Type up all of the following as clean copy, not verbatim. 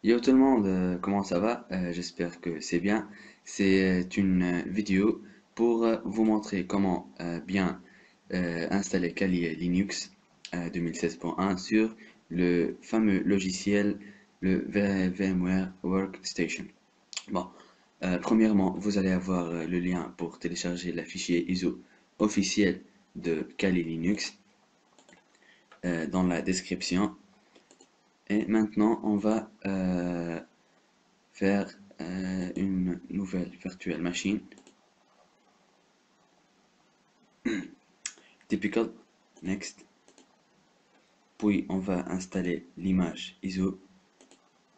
Yo tout le monde, comment ça va? J'espère que c'est bien. C'est une vidéo pour vous montrer comment bien installer Kali Linux 2016.1 sur le fameux logiciel, le VMware Workstation. Bon, premièrement, vous allez avoir le lien pour télécharger le fichier ISO officiel de Kali Linux dans la description. Et maintenant, on va faire une nouvelle virtual machine. Typical. Next. Puis on va installer l'image ISO.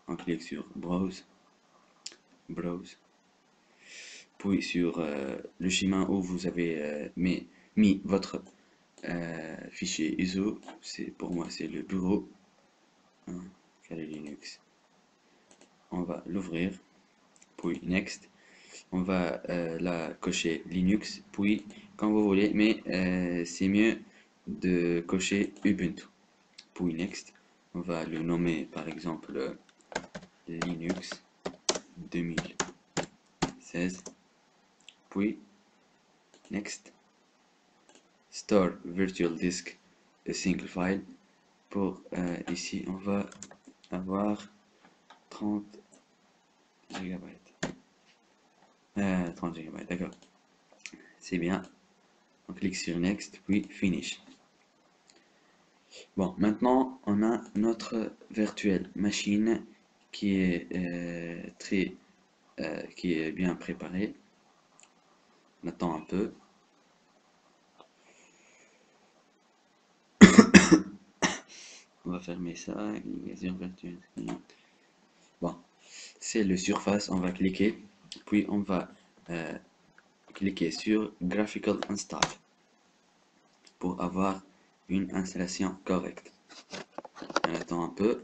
On clique sur Browse. Browse. Puis sur le schéma où vous avez mis votre fichier ISO. Pour moi c'est le bureau. Hein, Kali Linux. On va l'ouvrir. Puis Next. On va la cocher Linux, puis quand vous voulez, mais c'est mieux de cocher Ubuntu. Puis Next, on va le nommer par exemple Linux 2016, puis Next, Store Virtual Disk a single file. Pour ici, on va avoir 30 gigabytes. 30 gigabytes, d'accord. C'est bien. On clique sur Next, puis Finish. Bon, maintenant, on a notre virtuelle machine qui est qui est bien préparée. On attend un peu. On va fermer ça. Virtuelle. Bon, c'est le surface. On va cliquer, puis on va euh, cliquer sur Graphical Install pour avoir une installation correcte. On attend un peu.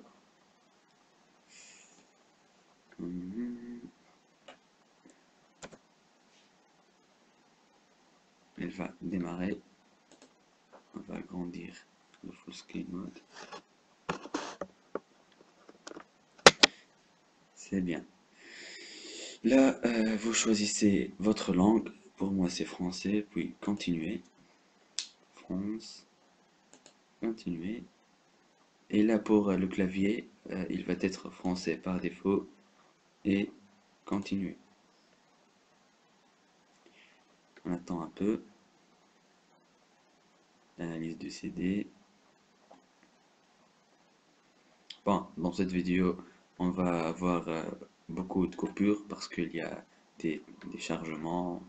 Elle va démarrer. On va agrandir le full screen mode. C'est bien. Là, vous choisissez votre langue. Pour moi, c'est français. Puis continuer. France. Continuer. Et là, pour le clavier, il va être français par défaut. Et continuer. On attend un peu. Analyse du CD. Bon, dans cette vidéo, on va avoir beaucoup de coupures parce qu'il y a des chargements,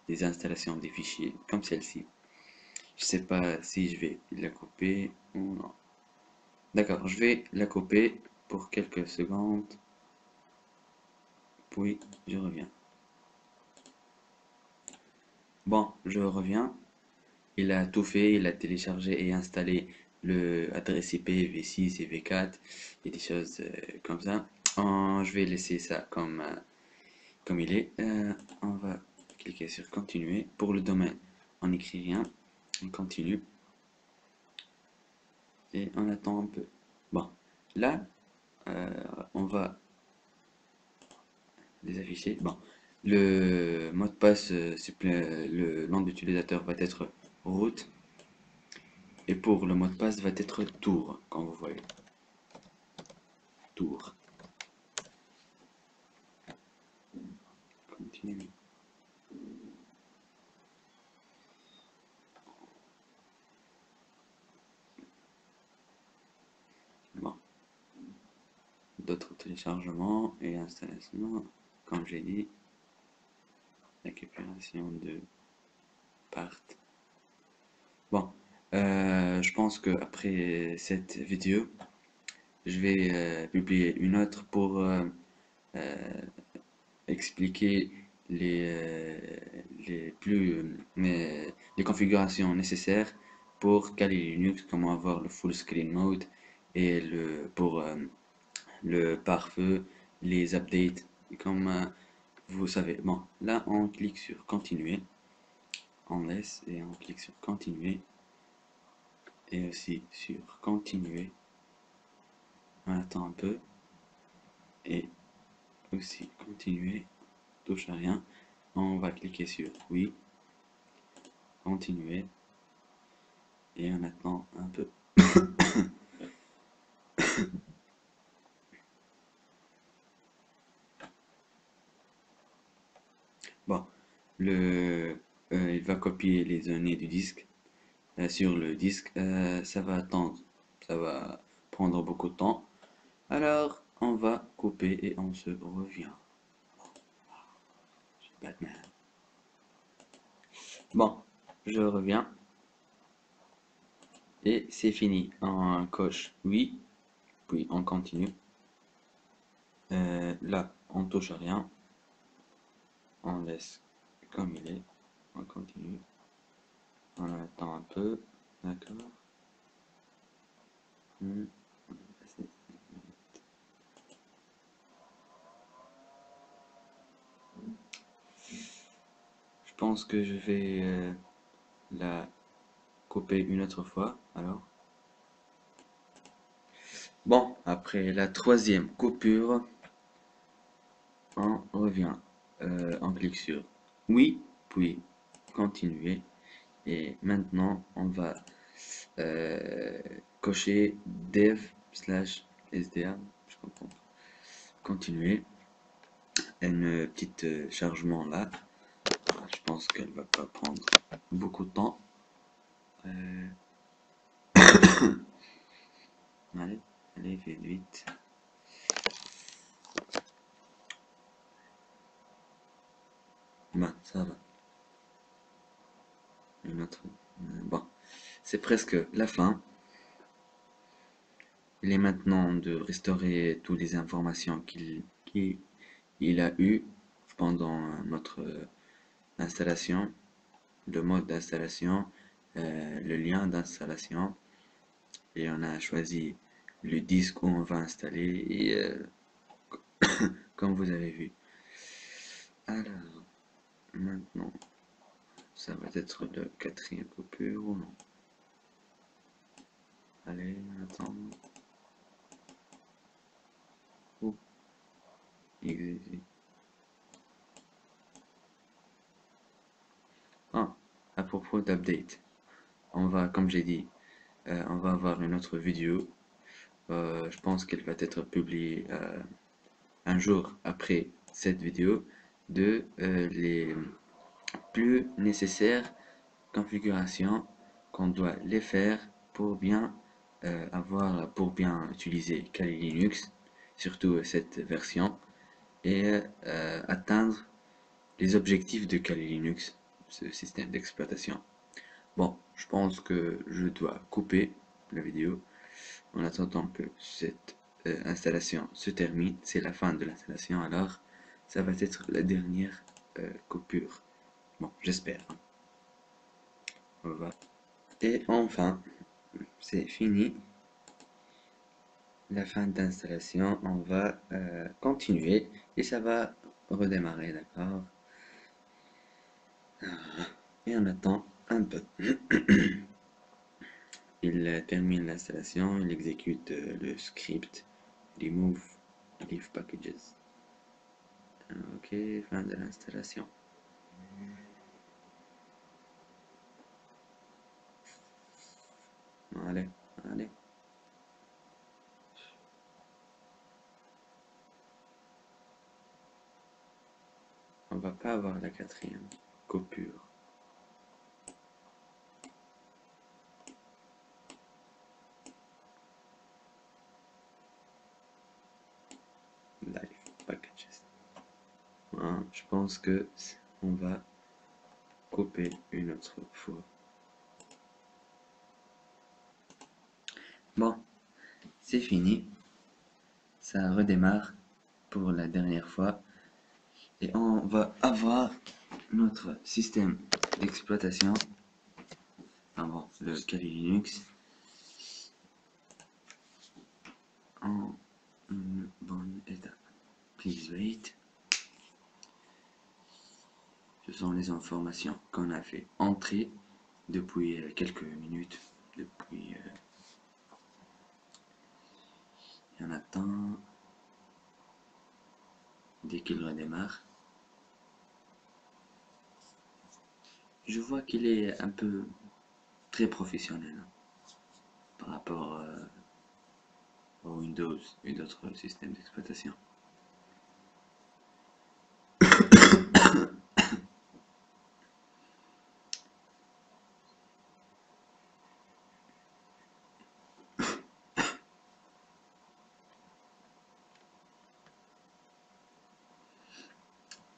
des installations des fichiers, comme celle-ci. Je sais pas si je vais la couper ou non. D'accord, je vais la couper pour quelques secondes, puis je reviens. Bon, je reviens. Il a tout fait, il a téléchargé et installé le adresse IP V6 et V4 et des choses comme ça. Je vais laisser ça comme il est. On va cliquer sur continuer. Pour le domaine, on n'écrit rien. On continue. Et on attend un peu. Bon, là, on va les afficher. Bon, le mot de passe, le nom d'utilisateur va être root. Et pour le mot de passe va être tour, quand vous voyez. Tour. Continue. Bon, d'autres téléchargements et installations, comme j'ai dit, récupération de part. Bon, je pense que après cette vidéo, je vais publier une autre pour expliquer les les configurations nécessaires pour Kali Linux, comment avoir le full screen mode et pour le pare-feu, les updates, comme vous savez. Bon, là on clique sur continuer, on laisse et on clique sur continuer et aussi sur continuer. On attend un peu et aussi continuer, touche à rien. On va cliquer sur oui, continuer et on attend un peu. Bon, il va copier les données du disque sur le disque. Ça va attendre, ça va prendre beaucoup de temps. Alors, on va couper et on se revient. Batman. Bon, je reviens et c'est fini. On coche oui, puis on continue. Là, on touche à rien. On laisse comme il est. On continue. On attend un peu. D'accord. Je pense que je vais la couper une autre fois. Alors. Bon, après la troisième coupure, on revient. On clique sur oui, puis continuer. Et maintenant, on va cocher dev/sda. Je comprends. Continuer. Une petite chargement là. Je pense qu'elle va pas prendre beaucoup de temps. Allez, allez, fais vite. Bah, ça va. Une autre. Bon, c'est presque la fin. Il est maintenant de restaurer toutes les informations qu'il a eues pendant notre installation, le mode d'installation, le lien d'installation, et on a choisi le disque où on va installer, et comme vous avez vu. Alors, maintenant, ça va être le quatrième coupure ou non? Allez, attends. Oh, exit. Ah, à propos d'update, on va, comme j'ai dit, on va avoir une autre vidéo. Je pense qu'elle va être publiée un jour après cette vidéo de les plus nécessaires configurations qu'on doit les faire pour bien pour bien utiliser Kali Linux, surtout cette version, et atteindre les objectifs de Kali Linux, ce système d'exploitation. Bon, je pense que je dois couper la vidéo en attendant que cette installation se termine. C'est la fin de l'installation, alors ça va être la dernière coupure. Bon, j'espère. On va. Et enfin, c'est fini. La fin d'installation, on va continuer et ça va redémarrer, d'accord? Et on attend un peu. Il termine l'installation, il exécute le script remove leave packages. Ok, fin de l'installation. Allez, allez. On va pas avoir la quatrième coupure. Live packages. Voilà, je pense que on va couper une autre fois. Bon, c'est fini. Ça redémarre pour la dernière fois. Et on va avoir notre système d'exploitation. Bon, le Kali Linux. En une bonne étape. Please wait. Ce sont les informations qu'on a fait entrer depuis quelques minutes. Depuis. Il y en a tant. qu'il redémarre. Je vois qu'il est un peu très professionnel hein, par rapport au Windows et d'autres systèmes d'exploitation.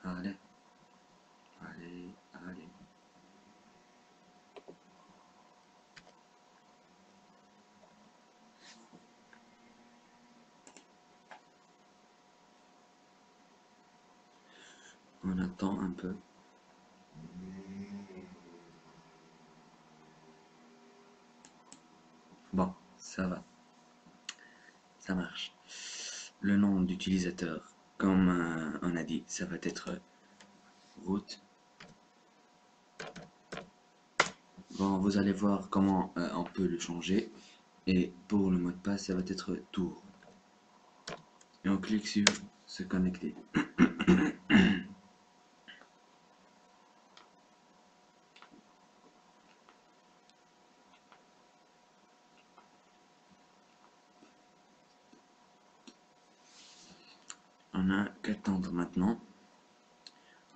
Allez, allez, allez. On attend un peu. Bon, ça va, ça marche. Le nom d'utilisateur, comme on a dit, ça va être root. Bon, vous allez voir comment on peut le changer. Et pour le mot de passe, ça va être tour. Et on clique sur se connecter. On a qu'attendre maintenant.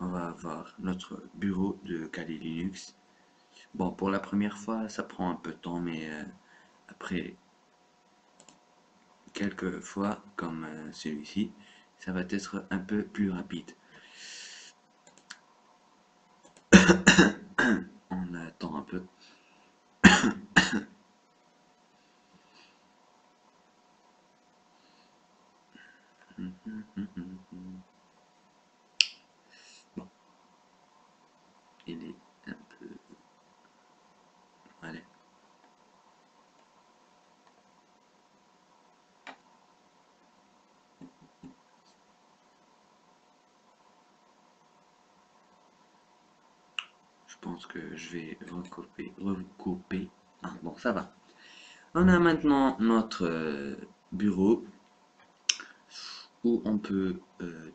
On va avoir notre bureau de Kali Linux. Bon, pour la première fois, ça prend un peu de temps, mais après quelques fois, comme celui-ci, ça va être un peu plus rapide. On attend un peu. Bon, il est un peu... Allez. Je pense que je vais recouper. Ah, bon, ça va. On a maintenant notre bureau où on peut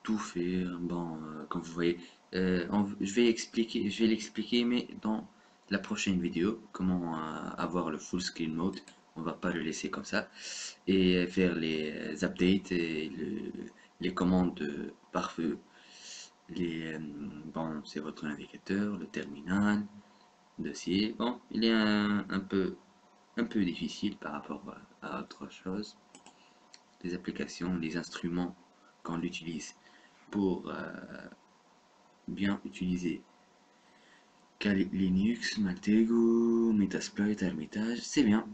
tout faire. Bon, comme vous voyez, je vais l'expliquer, mais dans la prochaine vidéo, comment avoir le full screen mode. On va pas le laisser comme ça et faire les updates et les commandes par feu. Bon, c'est votre navigateur, le terminal, dossier. Bon, il est un peu difficile par rapport à autre chose. Les applications, les instruments qu'on utilise pour bien utiliser Kali Linux, Maltego, Metasploit, Hermitage, c'est bien.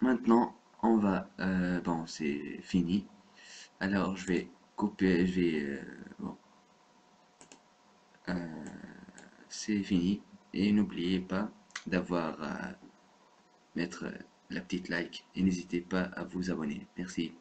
Maintenant, on va, bon, c'est fini. Alors, je vais couper, bon, c'est fini. Et n'oubliez pas d'avoir mettre la petite like et n'hésitez pas à vous abonner. Merci.